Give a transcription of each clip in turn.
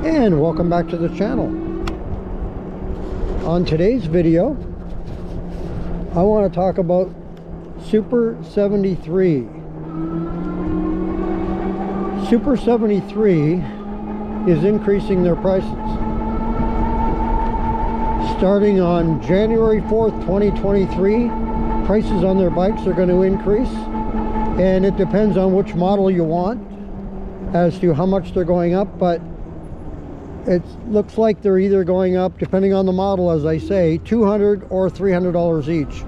And welcome back to the channel. On today's video, I want to talk about Super 73. Super 73 is increasing their prices. Starting on January 4th, 2023, prices on their bikes are going to increase. And it depends on which model you want as to how much they're going up, but it looks like they're either going up, depending on the model, as I say, $200 or $300 each.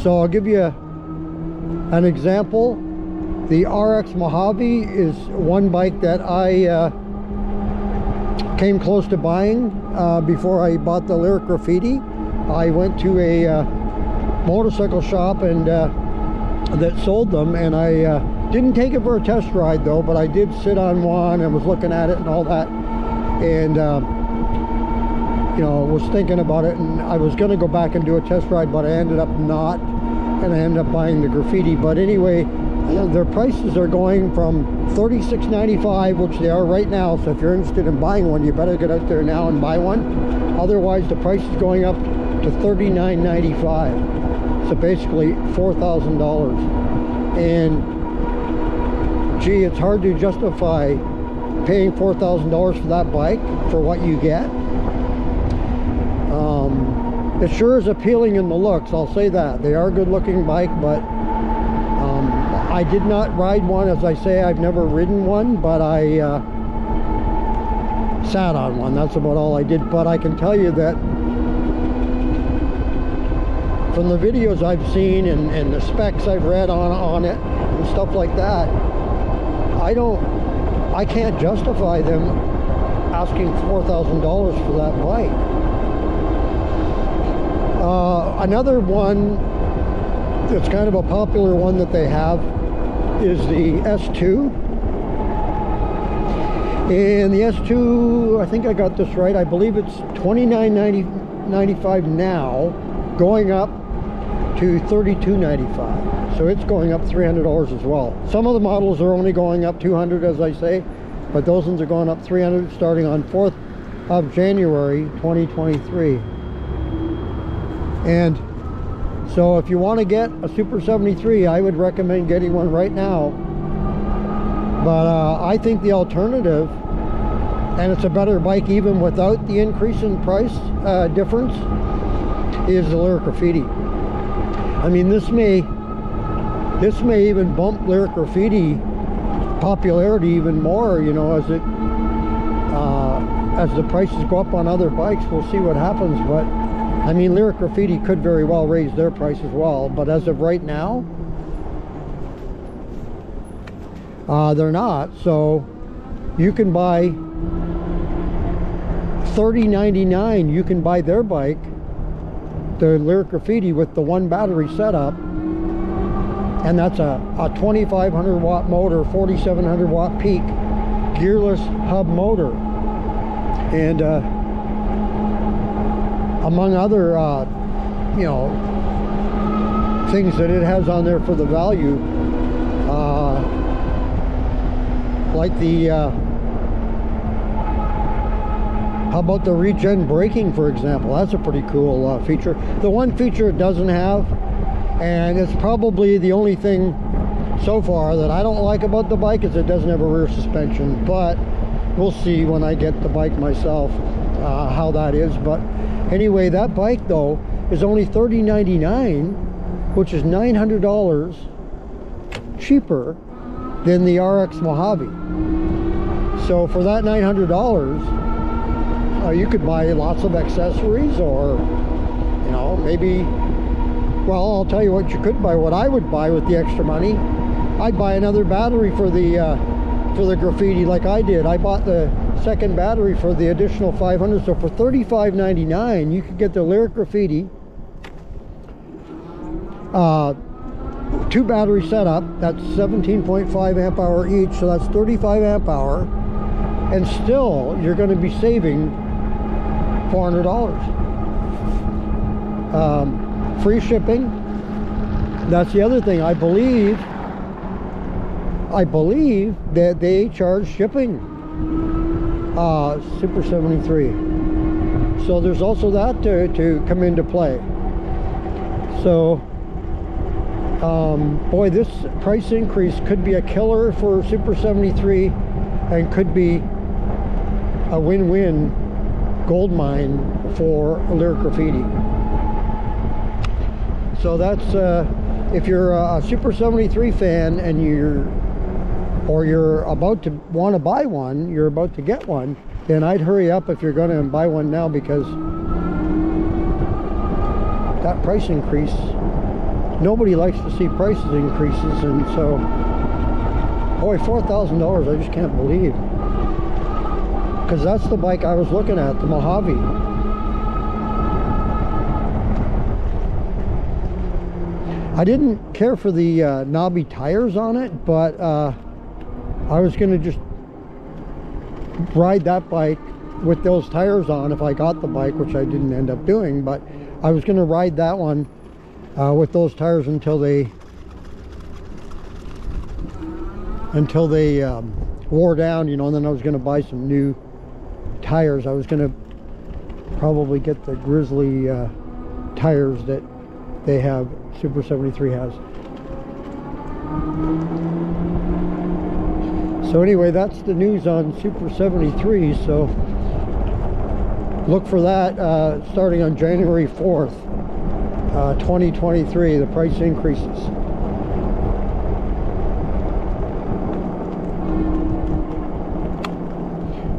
So I'll give you an example. The RX Mojave is one bike that I came close to buying before I bought the Lyric Graffiti. I went to a motorcycle shop and that sold them, and I didn't take it for a test ride though, but I did sit on one and was looking at it and all that, and you know, was thinking about it, and I was going to go back and do a test ride, but I ended up not, and I ended up buying the Graffiti. But anyway, their prices are going from $36.95, which they are right now, so if you're interested in buying one, you better get out there now and buy one. Otherwise the price is going up to $39.95. So basically $4,000, and gee, it's hard to justify paying $4,000 for that bike for what you get. It sure is appealing in the looks, I'll say that. They are a good looking bike, but I did not ride one. As I say, I've never ridden one, but I sat on one. That's about all I did. But I can tell you that from the videos I've seen and the specs I've read on it and stuff like that, I can't justify them asking $4,000 for that bike. Another one that's kind of a popular one that they have is the S2. And the S2, I think I got this right, I believe it's $29.95 now, going up to $32.95. So it's going up $300 as well. Some of the models are only going up $200, as I say, but those ones are going up $300 starting on 4th of January 2023. And so if you want to get a Super 73, I would recommend getting one right now. But I think the alternative, and it's a better bike even without the increase in price difference, is the Lyric Graffiti. I mean, this may even bump Lyric Graffiti popularity even more, you know, as the prices go up on other bikes. We'll see what happens. But I mean, Lyric Graffiti could very well raise their price as well, but as of right now, they're not. So you can buy $30.99. You can buy their bike, the Lyric Graffiti, with the one battery setup, and that's a 2,500 watt motor, 4,700 watt peak, gearless hub motor, and among other you know, things that it has on there for the value, like the how about the regen braking, for example? That's a pretty cool feature. The one feature it doesn't have, and it's probably the only thing so far that I don't like about the bike, is it doesn't have a rear suspension. But we'll see when I get the bike myself how that is. But anyway, that bike though is only $30.99, which is $900 cheaper than the RX Mojave. So for that $900, you could buy lots of accessories, or, you know, maybe, well, I'll tell you what you could buy, what I would buy with the extra money. I'd buy another battery for the Graffiti, like I did. I bought the second battery for the additional $500. So for $35.99, you could get the Lyric Graffiti, 2 battery setup. That's 17.5 amp hour each, so that's 35 amp hour, and still you're going to be saving $400. Free shipping. That's the other thing. I believe that they charge shipping. Super 73. So there's also that to come into play. So boy, this price increase could be a killer for Super 73 and could be a win-win gold mine for Lyric Graffiti. So that's if you're a Super 73 fan and you're about to want to buy one, you're about to get one, then I'd hurry up if you're going to buy one now, because that price increase, nobody likes to see prices increases. And so, boy, $4,000, I just can't believe, because that's the bike I was looking at, the Mojave. I didn't care for the knobby tires on it, but I was going to just ride that bike with those tires on if I got the bike, which I didn't end up doing. But I was going to ride that one with those tires until they wore down, you know, and then I was going to buy some new tires. I was going to probably get the Grizzly tires that they have, Super 73 has. So anyway, that's the news on Super 73. So look for that starting on January 4th, 2023, the price increases.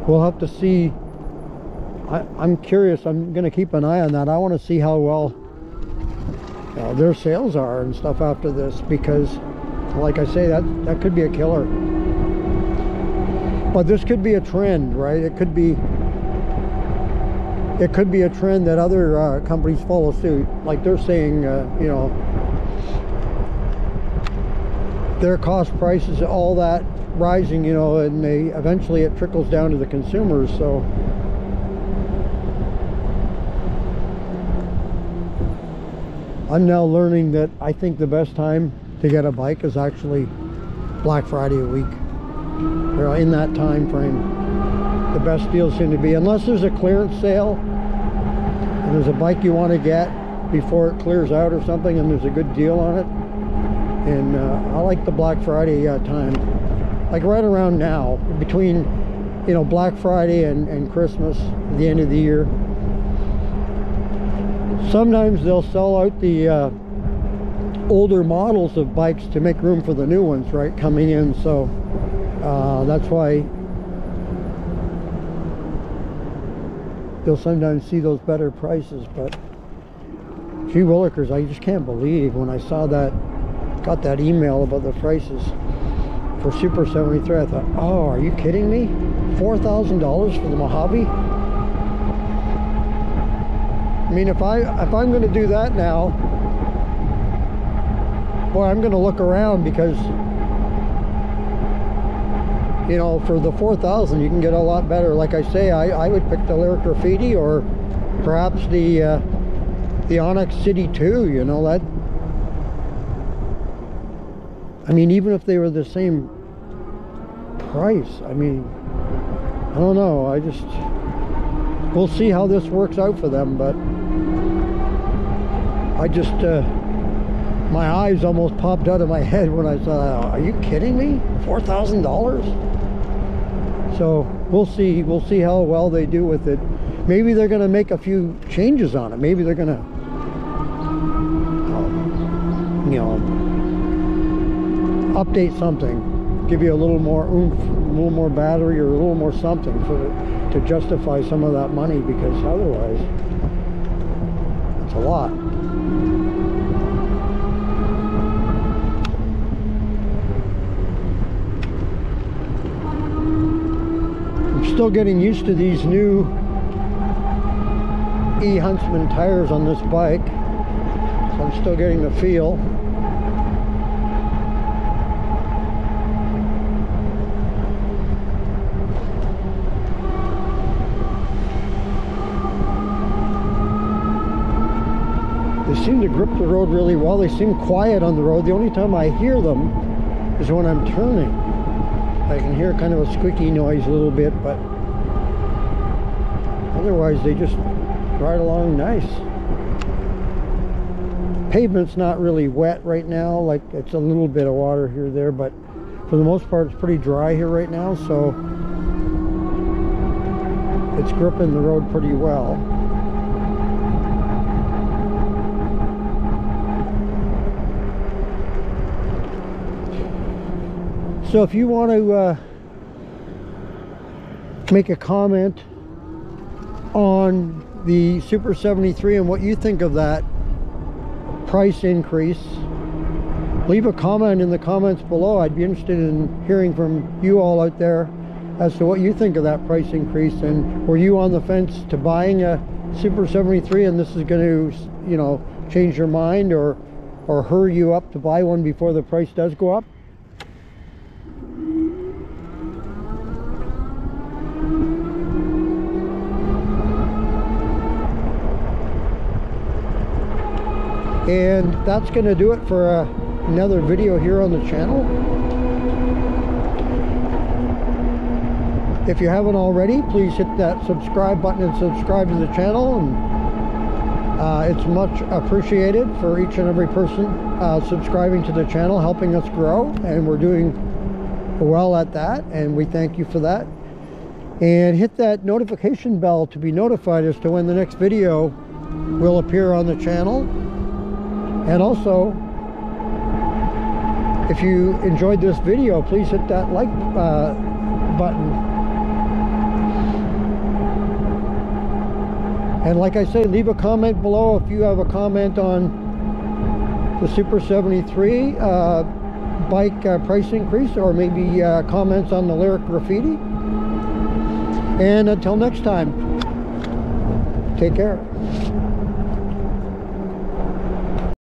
We'll have to see. I'm curious. I'm going to keep an eye on that. I want to see how well their sales are and stuff after this, because like I say, that could be a killer. But this could be a trend, right? It could be a trend that other companies follow suit. Like they're saying, you know, their cost prices, all that rising, you know, and eventually it trickles down to the consumers. So I'm now learning that I think the best time to get a bike is actually Black Friday a week. In that time frame, the best deals seem to be, unless there's a clearance sale and there's a bike you want to get before it clears out or something, and there's a good deal on it. And I like the Black Friday time, like right around now, between, you know, Black Friday and Christmas, the end of the year. Sometimes they'll sell out the older models of bikes to make room for the new ones, right, coming in. So that's why you'll sometimes see those better prices. But gee willikers, I just can't believe when I saw that, got that email about the prices for Super 73. I thought, oh, are you kidding me? $4,000 for the Mojave? I mean, if I'm going to do that now, boy, I'm going to look around, because you know, for the $4,000 you can get a lot better. Like I say, I would pick the Lyric Graffiti, or perhaps the Onyx City 2, you know, that, I mean, even if they were the same price, I mean, I don't know, we'll see how this works out for them. But I just my eyes almost popped out of my head when I saw, are you kidding me? $4,000? So we'll see how well they do with it. Maybe they're going to make a few changes on it. Maybe they're going to you know, update something, give you a little more oomph, a little more battery, or a little more something to justify some of that money, because otherwise it's a lot. Still getting used to these new Huntsman tires on this bike, so I'm still getting the feel. They seem to grip the road really well. They seem quiet on the road. The only time I hear them is when I'm turning. I can hear kind of a squeaky noise a little bit, but Otherwise they just ride along nice. Pavement's not really wet right now, like it's a little bit of water here or there, but for the most part it's pretty dry here right now, so it's gripping the road pretty well. So if you want to make a comment on the Super 73 and what you think of that price increase, leave a comment in the comments below. I'd be interested in hearing from you all out there as to what you think of that price increase, and were you on the fence to buying a Super 73 and this is going to, you know, change your mind or hurry you up to buy one before the price does go up? And that's going to do it for another video here on the channel. If you haven't already, please hit that subscribe button and subscribe to the channel. And it's much appreciated for each and every person subscribing to the channel, helping us grow. And we're doing well at that, and we thank you for that. And hit that notification bell to be notified as to when the next video will appear on the channel. And also, if you enjoyed this video, please hit that like button. And like I say, leave a comment below if you have a comment on the Super 73 bike price increase, or maybe comments on the Lyric Graffiti. And until next time, take care.